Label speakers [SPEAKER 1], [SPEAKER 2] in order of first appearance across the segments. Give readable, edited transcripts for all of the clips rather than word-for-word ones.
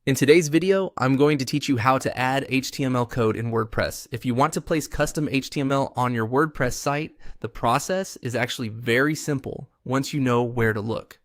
[SPEAKER 1] In today's video, I'm going to teach you how to add HTML code in WordPress. If you want to place custom HTML on your WordPress site, the process is actually very simple once you know where to look.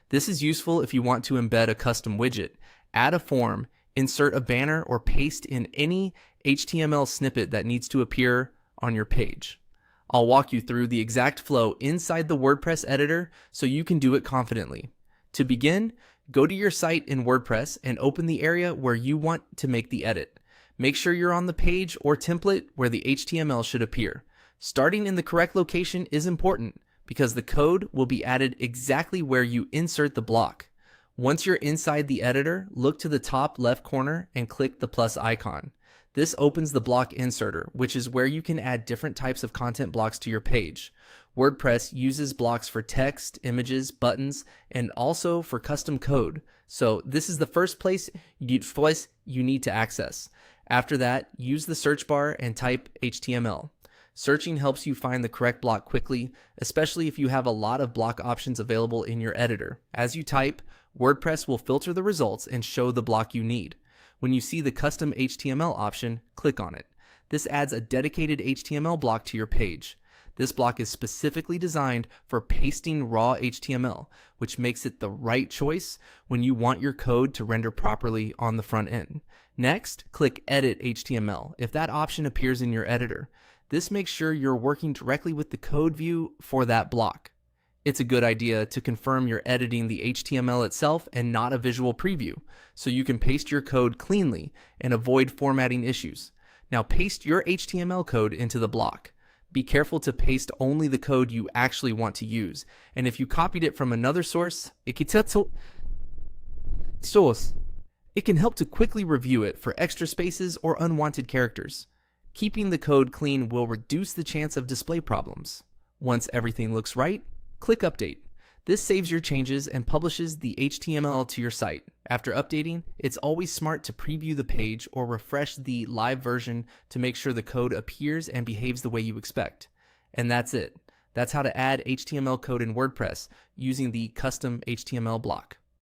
[SPEAKER 1] This is useful if you want to embed a custom widget, add a form, insert a banner, or paste in any HTML snippet that needs to appear on your page. I'll walk you through the exact flow inside the WordPress editor so you can do it confidently. To begin, go to your site in WordPress and open the area where you want to make the edit. Make sure you're on the page or template where the HTML should appear. Starting in the correct location is important because the code will be added exactly where you insert the block. Once you're inside the editor, look to the top left corner and click the plus icon. This opens the block inserter, which is where you can add different types of content blocks to your page. WordPress uses blocks for text, images, buttons, and also for custom code. So this is the first place you need to access. After that, use the search bar and type HTML. Searching helps you find the correct block quickly, especially if you have a lot of block options available in your editor. As you type, WordPress will filter the results and show the block you need. When you see the custom HTML option, click on it. This adds a dedicated HTML block to your page. This block is specifically designed for pasting raw HTML, which makes it the right choice when you want your code to render properly on the front end. Next, click Edit HTML if that option appears in your editor. This makes sure you're working directly with the code view for that block. It's a good idea to confirm you're editing the HTML itself and not a visual preview, so you can paste your code cleanly and avoid formatting issues. Now paste your HTML code into the block. Be careful to paste only the code you actually want to use, and if you copied it from another source, it can help to quickly review it for extra spaces or unwanted characters. Keeping the code clean will reduce the chance of display problems. Once everything looks right, click Update. This saves your changes and publishes the HTML to your site. After updating, it's always smart to preview the page or refresh the live version to make sure the code appears and behaves the way you expect. And that's it. That's how to add HTML code in WordPress using the custom HTML block.